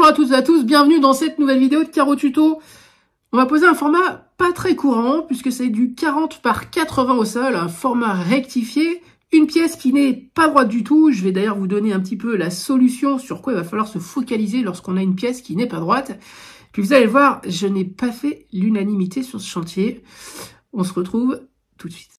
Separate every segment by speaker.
Speaker 1: Bonjour à toutes et à tous, bienvenue dans cette nouvelle vidéo de Caro Tuto. On va poser un format pas très courant puisque c'est du 40 par 80 au sol, un format rectifié, une pièce qui n'est pas droite du tout. Je vais d'ailleurs vous donner un petit peu la solution sur quoi il va falloir se focaliser lorsqu'on a une pièce qui n'est pas droite. Puis vous allez voir, je n'ai pas fait l'unanimité sur ce chantier. On se retrouve tout de suite.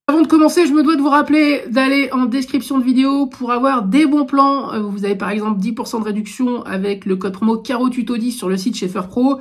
Speaker 1: Avant de commencer, je me dois de vous rappeler d'aller en description de vidéo pour avoir des bons plans. Vous avez par exemple 10% de réduction avec le code promo CaroTuto10 sur le site Schaefer Pro,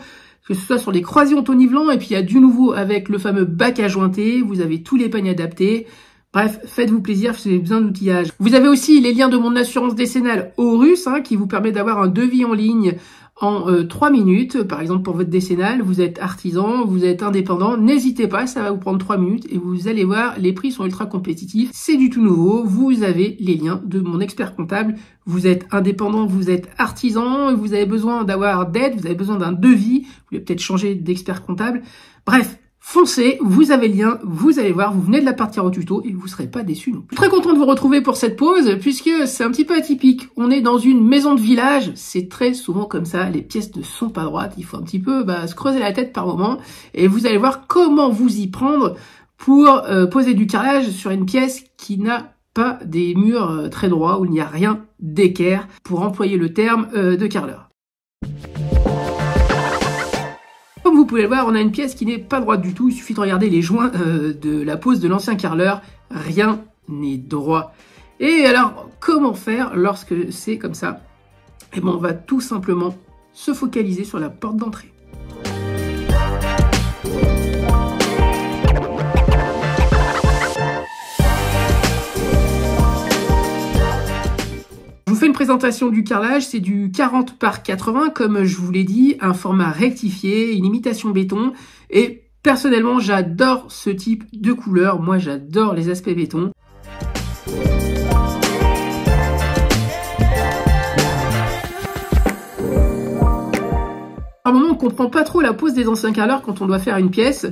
Speaker 1: que ce soit sur les croisillons tonnivelants, et puis il y a du nouveau avec le fameux bac à jointer. Vous avez tous les paniers adaptés. Bref, faites-vous plaisir si vous avez besoin d'outillage. Vous avez aussi les liens de mon assurance décennale Horus, qui vous permet d'avoir un devis en ligne en 3 minutes. Par exemple, pour votre décennale, vous êtes artisan, vous êtes indépendant, n'hésitez pas, ça va vous prendre 3 minutes et vous allez voir, les prix sont ultra compétitifs. C'est du tout nouveau, vous avez les liens de mon expert comptable. Vous êtes indépendant, vous êtes artisan, vous avez besoin d'avoir d'aide, vous avez besoin d'un devis, vous voulez peut-être changer d'expert comptable. Bref, foncez, vous avez le lien, vous allez voir, vous venez de la partie Caro Tuto et vous serez pas déçus non plus. Très content de vous retrouver pour cette pause puisque c'est un petit peu atypique. On est dans une maison de village, c'est très souvent comme ça, les pièces ne sont pas droites, il faut un petit peu se creuser la tête par moment et vous allez voir comment vous y prendre pour poser du carrelage sur une pièce qui n'a pas des murs très droits, où il n'y a rien d'équerre, pour employer le terme de carreleur. Comme vous pouvez le voir, on a une pièce qui n'est pas droite du tout. Il suffit de regarder les joints de la pose de l'ancien carreleur. Rien n'est droit. Et alors, comment faire lorsque c'est comme ça? Eh bien, on va tout simplement se focaliser sur la porte d'entrée. Je vous fais une présentation du carrelage, c'est du 40 par 80, comme je vous l'ai dit, un format rectifié, une imitation béton, et personnellement j'adore ce type de couleur, moi j'adore les aspects béton. À un moment on comprend pas trop la pose des anciens carreleurs quand on doit faire une pièce,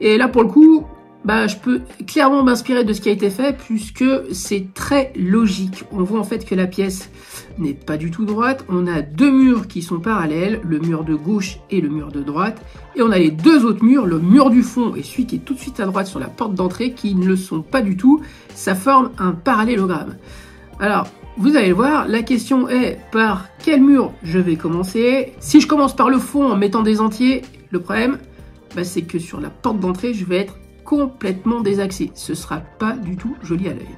Speaker 1: et là pour le coup, je peux clairement m'inspirer de ce qui a été fait puisque c'est très logique. On voit en fait que la pièce n'est pas du tout droite. On a deux murs qui sont parallèles, le mur de gauche et le mur de droite. Et on a les deux autres murs, le mur du fond et celui qui est tout de suite à droite sur la porte d'entrée qui ne le sont pas du tout. Ça forme un parallélogramme. Alors, vous allez voir, la question est par quel mur je vais commencer. Si je commence par le fond en mettant des entiers, le problème, c'est que sur la porte d'entrée, je vais être complètement désaxé. Ce sera pas du tout joli à l'œil.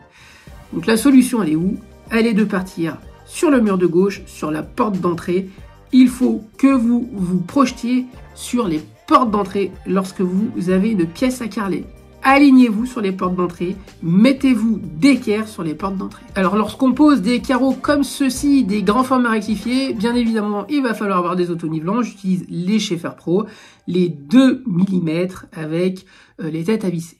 Speaker 1: Donc la solution, elle est où? Elle est de partir sur le mur de gauche, sur la porte d'entrée. Il faut que vous vous projetiez sur les portes d'entrée lorsque vous avez une pièce à carreler. Alignez-vous sur les portes d'entrée, mettez-vous d'équerre sur les portes d'entrée. Alors lorsqu'on pose des carreaux comme ceci, des grands formats rectifiés, bien évidemment il va falloir avoir des autonivelants. J'utilise les Schaefer Pro, les 2 mm avec les têtes à visser.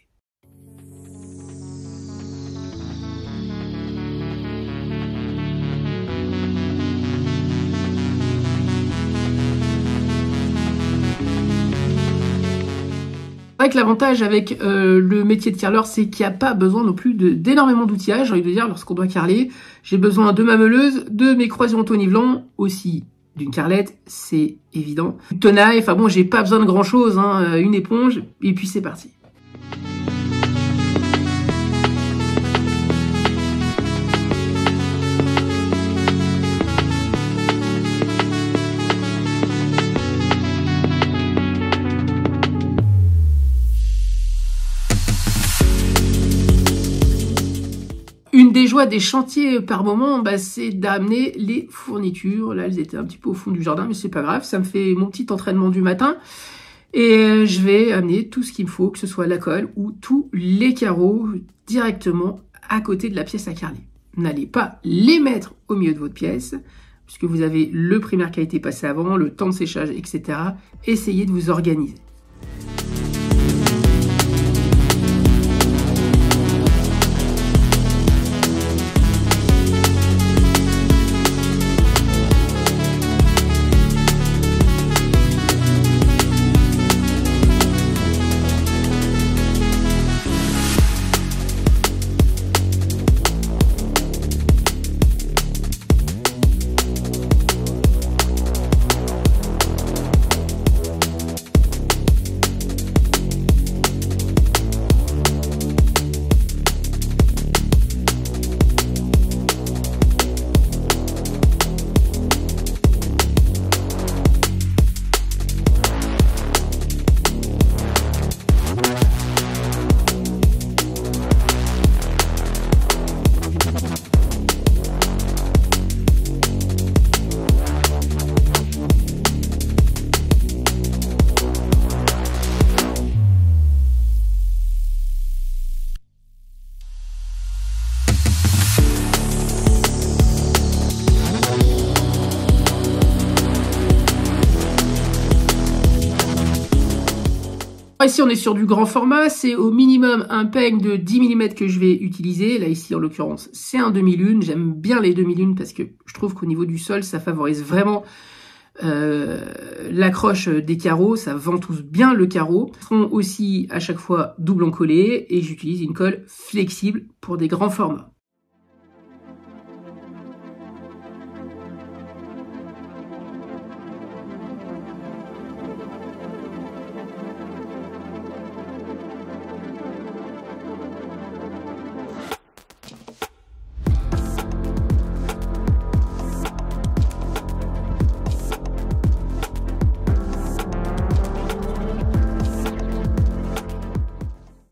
Speaker 1: C'est vrai que l'avantage avec le métier de carreleur, c'est qu'il n'y a pas besoin non plus d'énormément d'outillage. J'ai envie de dire, lorsqu'on doit carreler, j'ai besoin de ma meuleuse, de mes croisillons tonnivelants, aussi d'une carrelette, c'est évident. Une tenaille, enfin bon, j'ai pas besoin de grand chose, une éponge, et puis c'est parti. Une des joies des chantiers par moment, c'est d'amener les fournitures. Là, elles étaient un petit peu au fond du jardin, mais c'est pas grave, ça me fait mon petit entraînement du matin. Et je vais amener tout ce qu'il me faut, que ce soit la colle ou tous les carreaux directement à côté de la pièce à carreler. N'allez pas les mettre au milieu de votre pièce, puisque vous avez le primaire qui a été passé avant, le temps de séchage, etc. Essayez de vous organiser. Ici, on est sur du grand format, c'est au minimum un peigne de 10 mm que je vais utiliser. Là, ici, en l'occurrence, c'est un demi-lune. J'aime bien les demi-lunes parce que je trouve qu'au niveau du sol, ça favorise vraiment l'accroche des carreaux. Ça ventouse bien le carreau. Ils seront aussi à chaque fois double encollés et j'utilise une colle flexible pour des grands formats.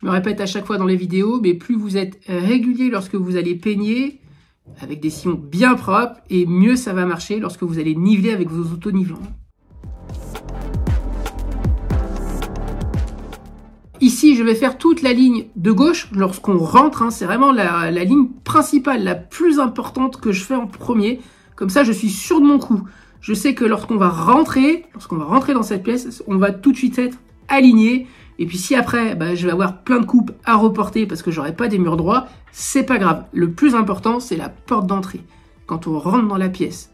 Speaker 1: Je me répète à chaque fois dans les vidéos, mais plus vous êtes régulier lorsque vous allez peigner, avec des sillons bien propres, et mieux ça va marcher lorsque vous allez niveler avec vos auto-nivelants. Ici, je vais faire toute la ligne de gauche lorsqu'on rentre, hein, c'est vraiment la ligne principale, la plus importante que je fais en premier. Comme ça, je suis sûr de mon coup. Je sais que lorsqu'on va rentrer dans cette pièce, on va tout de suite être aligné. Et puis si après, je vais avoir plein de coupes à reporter parce que j'aurai pas des murs droits, c'est pas grave. Le plus important, c'est la porte d'entrée. Quand on rentre dans la pièce.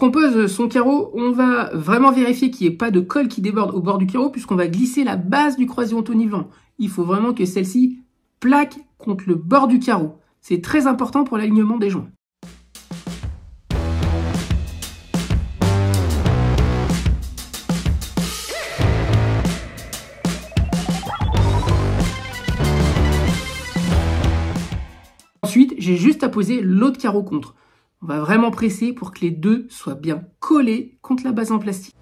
Speaker 1: On pose son carreau, on va vraiment vérifier qu'il n'y ait pas de colle qui déborde au bord du carreau puisqu'on va glisser la base du croisillon auto-nivelant. Il faut vraiment que celle-ci plaque contre le bord du carreau. C'est très important pour l'alignement des joints. Ensuite, j'ai juste à poser l'autre carreau contre. On va vraiment presser pour que les deux soient bien collés contre la base en plastique.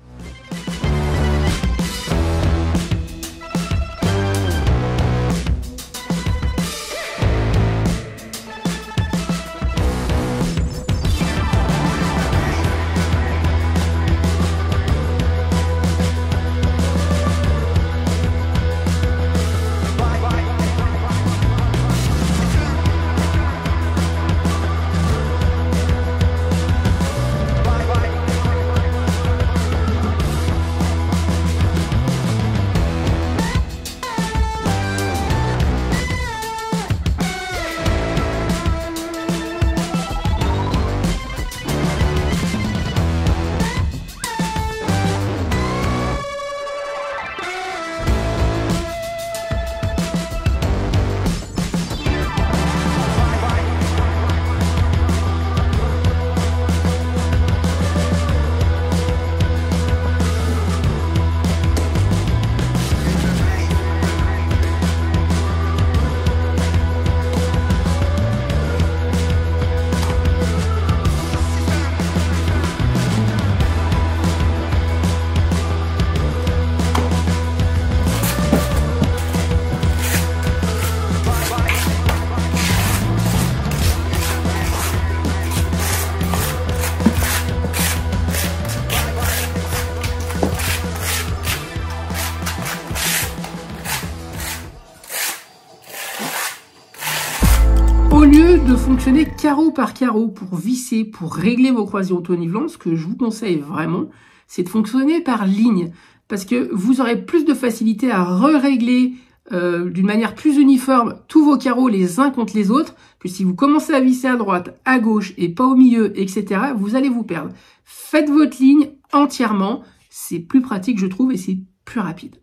Speaker 1: carreau par carreau pour visser, pour régler vos croisillons auto-nivelants, ce que je vous conseille vraiment, c'est de fonctionner par ligne. Parce que vous aurez plus de facilité à régler d'une manière plus uniforme tous vos carreaux les uns contre les autres, que si vous commencez à visser à droite, à gauche et pas au milieu, etc., vous allez vous perdre. Faites votre ligne entièrement, c'est plus pratique je trouve et c'est plus rapide.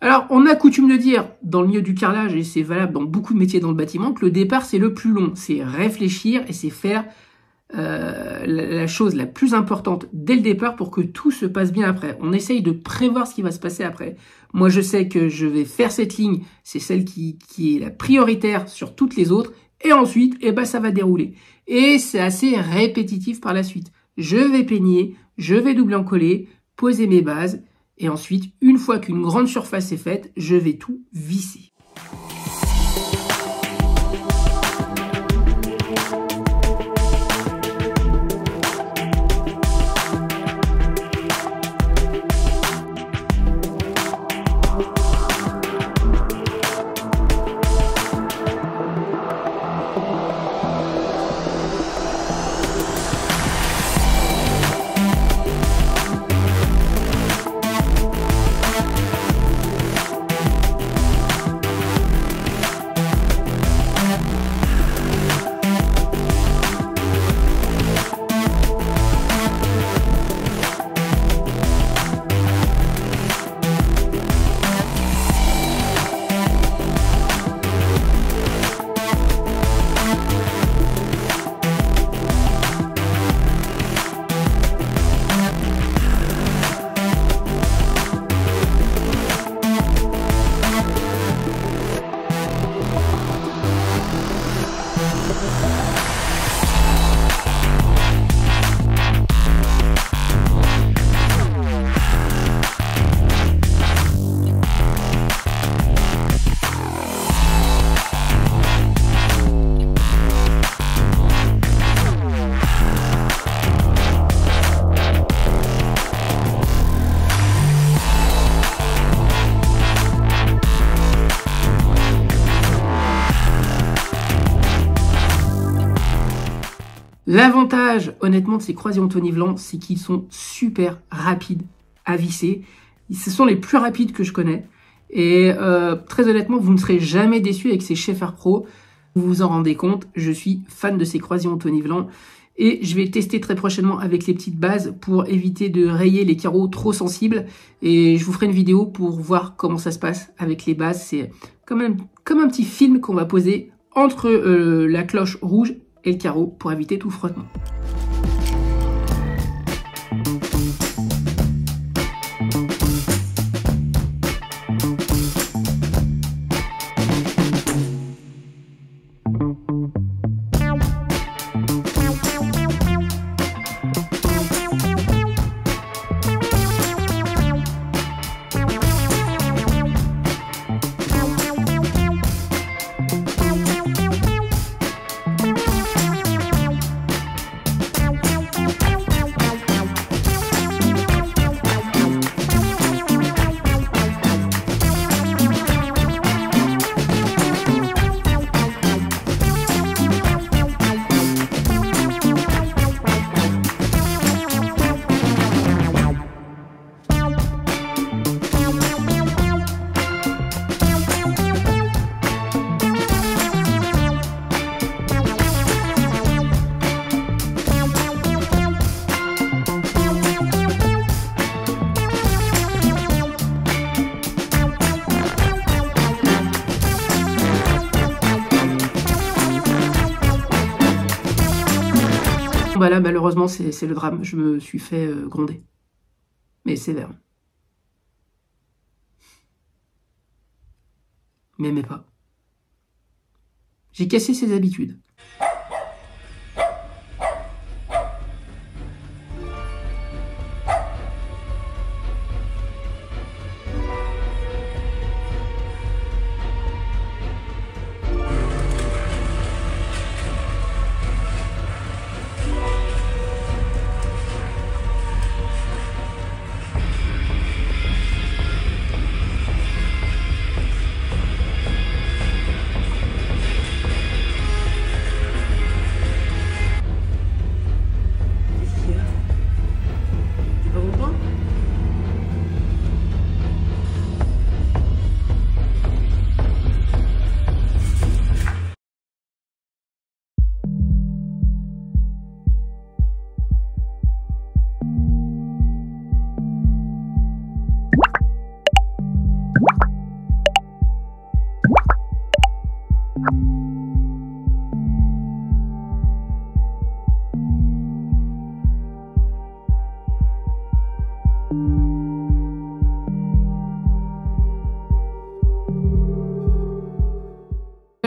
Speaker 1: Alors, on a coutume de dire dans le milieu du carrelage, et c'est valable dans beaucoup de métiers dans le bâtiment, que le départ c'est le plus long. C'est réfléchir et c'est faire la chose la plus importante dès le départ pour que tout se passe bien après. On essaye de prévoir ce qui va se passer après. Moi, je sais que je vais faire cette ligne, c'est celle qui est la prioritaire sur toutes les autres, et ensuite, eh ben, ça va dérouler. Et c'est assez répétitif par la suite. Je vais peigner, je vais doubler en coller, poser mes bases, et ensuite, une fois qu'une grande surface est faite, je vais tout visser. L'avantage, honnêtement, de ces croisillons auto-nivelants, c'est qu'ils sont super rapides à visser. Ce sont les plus rapides que je connais. Et très honnêtement, vous ne serez jamais déçu avec ces Shepherd Pro. Vous vous en rendez compte, je suis fan de ces croisillons auto-nivelants. Et je vais tester très prochainement avec les petites bases pour éviter de rayer les carreaux trop sensibles. Et je vous ferai une vidéo pour voir comment ça se passe avec les bases. C'est comme un petit film qu'on va poser entre la cloche rouge et le carreau pour éviter tout frottement. bah là, malheureusement, c'est le drame. Je me suis fait gronder. Mais sévère. M'aimez pas. J'ai cassé ses habitudes.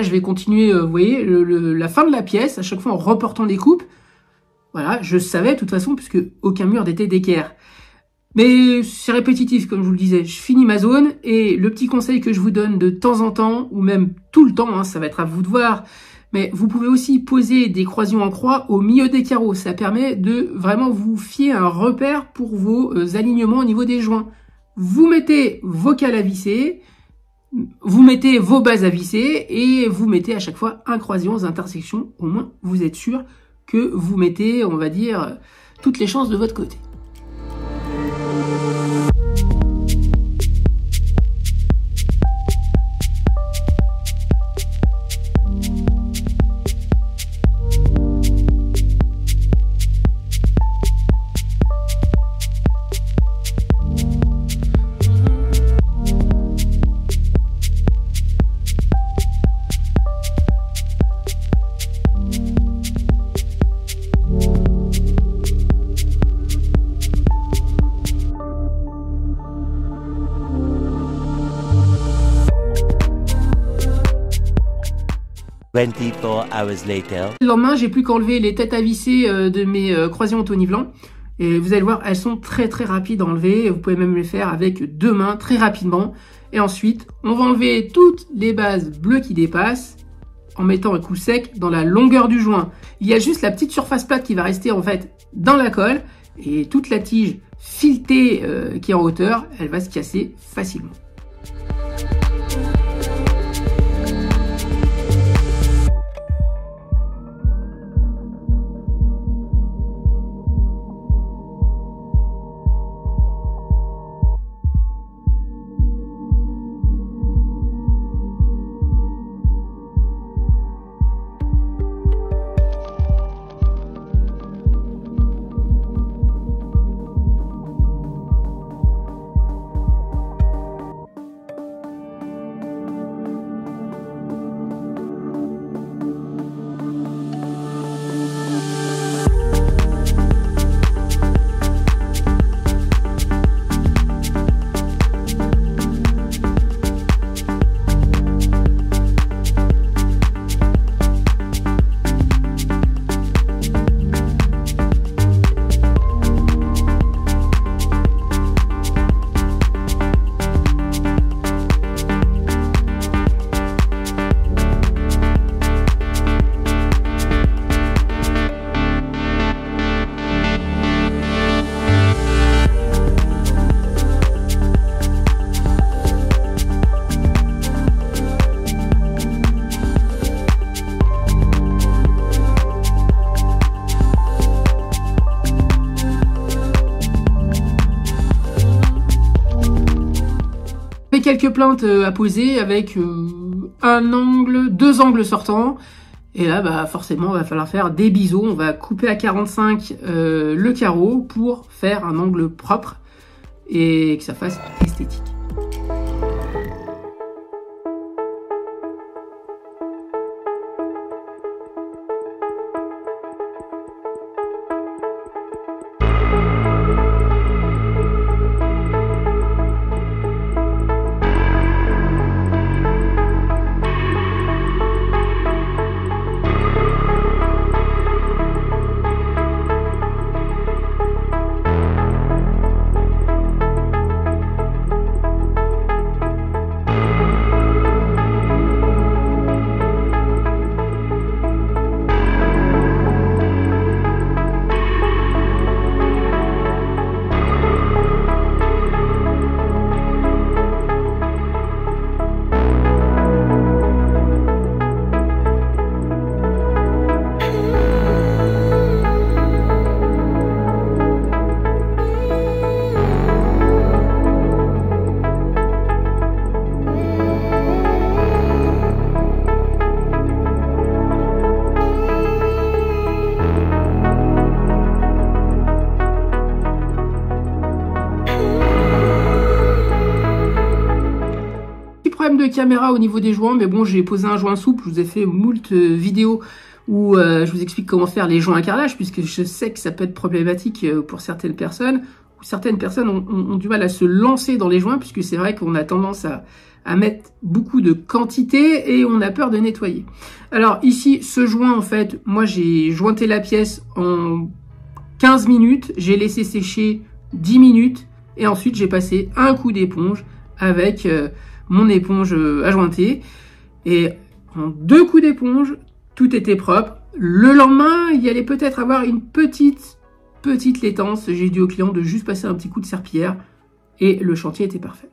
Speaker 1: Je vais continuer, vous voyez, la fin de la pièce, à chaque fois en reportant des coupes. Voilà, je savais de toute façon, puisque aucun mur n'était d'équerre. Mais c'est répétitif, comme je vous le disais. Je finis ma zone, et le petit conseil que je vous donne de temps en temps, ou même tout le temps, hein, ça va être à vous de voir, mais vous pouvez aussi poser des croisillons en croix au milieu des carreaux. Ça permet de vraiment vous fier un repère pour vos alignements au niveau des joints. Vous mettez vos cales à visser, vous mettez vos bases à visser et vous mettez à chaque fois un croisillon aux intersections. Au moins, vous êtes sûr que vous mettez, on va dire, toutes les chances de votre côté.
Speaker 2: Hours later.
Speaker 1: Le lendemain, j'ai plus qu'enlever les têtes à visser de mes croisillons Tony Blanc. Et vous allez voir, elles sont très rapides à enlever. Vous pouvez même les faire avec 2 mains très rapidement. Et ensuite, on va enlever toutes les bases bleues qui dépassent en mettant un coup sec dans la longueur du joint. Il y a juste la petite surface plate qui va rester en fait dans la colle. Et toute la tige filetée qui est en hauteur, elle va se casser facilement. Quelques plaintes à poser avec un angle, 2 angles sortants. Et là, bah, forcément, il va falloir faire des biseaux. On va couper à 45 le carreau pour faire un angle propre et que ça fasse esthétique. caméra au niveau des joints, mais bon, j'ai posé un joint souple. Je vous ai fait moult vidéos où je vous explique comment faire les joints à carrelage, puisque je sais que ça peut être problématique pour certaines personnes, ou certaines personnes ont du mal à se lancer dans les joints, puisque c'est vrai qu'on a tendance à mettre beaucoup de quantité et on a peur de nettoyer. Alors ici, ce joint, en fait, moi j'ai jointé la pièce en 15 minutes, j'ai laissé sécher 10 minutes, et ensuite j'ai passé un coup d'éponge avec mon éponge à jointer, et en 2 coups d'éponge, tout était propre. Le lendemain, il y allait peut-être avoir une petite laitance. J'ai dit au client de juste passer un petit coup de serpillière et le chantier était parfait.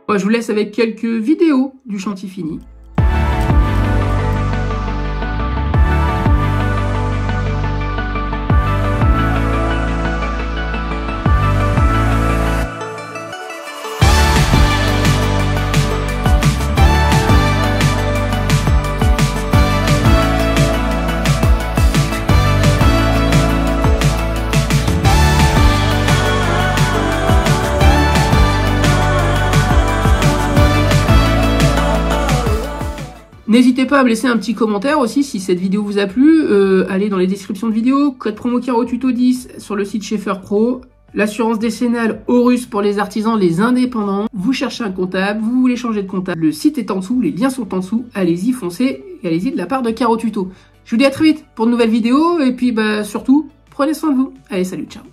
Speaker 1: Moi, je vous laisse avec quelques vidéos du chantier fini. N'hésitez pas à me laisser un petit commentaire aussi si cette vidéo vous a plu. Allez dans les descriptions de vidéo, code promo CAROTUTO10 sur le site Schaefer Pro. L'assurance décennale Horus pour les artisans, les indépendants. Vous cherchez un comptable, vous voulez changer de comptable. Le site est en dessous, les liens sont en dessous. Allez-y, foncez et allez-y de la part de CAROTUTO. Je vous dis à très vite pour de nouvelles vidéos et puis surtout, prenez soin de vous. Allez, salut, ciao.